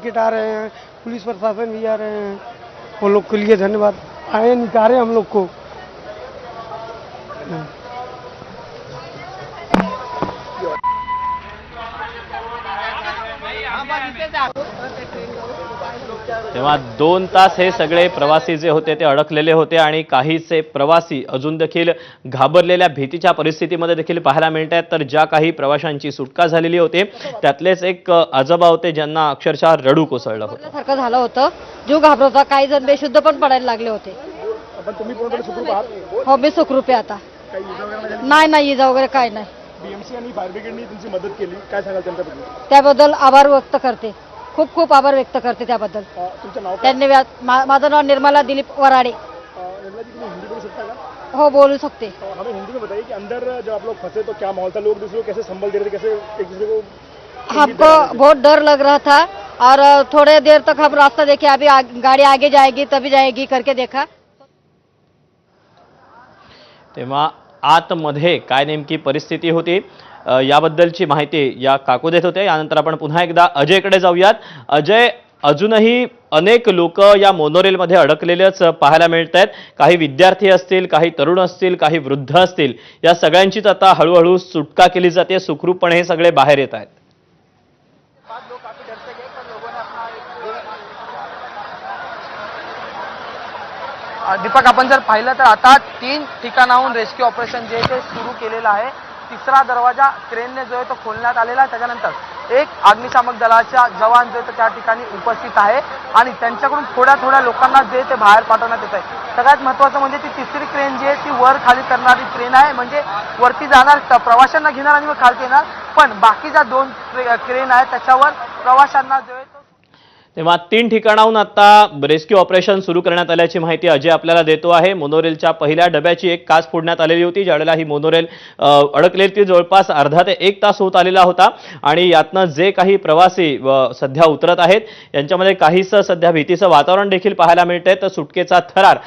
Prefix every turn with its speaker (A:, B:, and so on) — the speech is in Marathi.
A: टिकट आ रहे हैं, पुलिस प्रशासन भी आ रहे हैं, वो लोग के लिए धन्यवाद। आए निकाले हम लोग को।
B: तेव्हा 2 तास हे सगळे प्रवासी जे होते ते अडकलेले होते आणि काहीसे प्रवासी अजून देखील घाबरलेल्या भीतीच्या परिस्थितीमध्ये देखील पाहायला मिळत आहेत। तर ज्या काही प्रवाशांची सुटका झालेली होती त्यातलेच एक आजोबा होते ज्यांना अक्षरशः रडू कोसळलं होतं।
C: सारखं झालं होतं, जीव घाबरत होता, काही जण बेशुद्ध पण पडायला लागले होते।
D: पण तुम्ही पूर्णपणे सुखरूप आहात?
C: हो, मी सुखरूप आहे आता।
D: काही इजा वगैरे झाली?
C: नाही इजा वगैरे काय नाही।
D: बीएमसी आणि फायर ब्रिगेडने तुमची मदत केली, काय सांगाल त्यांच्याबद्दल?
C: त्याबद्दल आभार व्यक्त करते, खूप खूप आभार व्यक्त करते त्याबद्दल।
D: तुमचं नाव काय?
C: त्यांनी माझं नाव निर्मला दिलीप वराडे।
D: निर्मला जी, तुम्ही हिंदी बोल सकता का?
C: हो, बोलू सकते।
D: हमें हिंदी में बताइए कि अंदर जब आप लोग फंसे तो क्या माहौल था, लोग दूसरे को कैसे संभल दे रहे थे, कैसे एक दूसरे को?
C: हमको बहुत डर लग रहा था और थोड़े देर तक हम रास्ता देखे, अभी गाड़ी आगे जाएगी तभी जाएगी करके देखा।
B: तेव्हा आतमध्ये काय नेमकी परिस्थिती होती याबद्दलची माहिती या काकू देत होते। यानंतर आपण पुन्हा एकदा अजयकडे जाऊयात। अजय, अजूनही अनेक लोक या मोनोरेलमध्ये अडकलेलेच पाहायला मिळत आहेत। काही विद्यार्थी असतील, काही तरुण असतील, काही वृद्ध असतील, या सगळ्यांचीच आता हळूहळू सुटका केली जाते। सुखरूपपणे हे सगळे बाहेर येत आहेत।
E: दीपक, आपण जर पाहिलं तर आता 3 ठिकाणाहून रेस्क्यू ऑपरेशन जे ते सुरू केलेलं आहे। तिसरा दरवाजा क्रेनने जो आहे तो खोलण्यात आलेला आहे। त्याच्यानंतर एक अग्निशामक दलाचा जवान जो आहे त्या ठिकाणी उपस्थित आहे आणि त्यांच्याकडून थोड्या लोकांना जे ते बाहेर पाठवण्यात येत आहे। सगळ्यात महत्त्वाचं म्हणजे ती तिसरी क्रेन जी आहे ती वर खाली करणारी क्रेन आहे, म्हणजे वरती जाणार प्रवाशांना घेणार आणि मग खाली येणार, पण बाकीच्या 2 क्रेन आहेत त्याच्यावर प्रवाशांना जो आहे
B: तेव्हा 3 ठिकाणाहून आता रेस्क्यू ऑपरेशन सुरू करण्यात आल्याची माहिती अजय आपल्याला देतो आहे। मोनोरेलच्या पहिल्या डब्याची एक काच फोडण्यात आलेली होती, ज्यावेळेला ही मोनोरेल अडकलेली ती जवळपास अर्धा ते 1 तास होत आलेला होता आणि यातनं जे काही प्रवासी सध्या उतरत आहेत यांच्यामध्ये काहीसं सध्या भीतीचं वातावरण देखील पाहायला मिळतंय। तर सुटकेचा थरार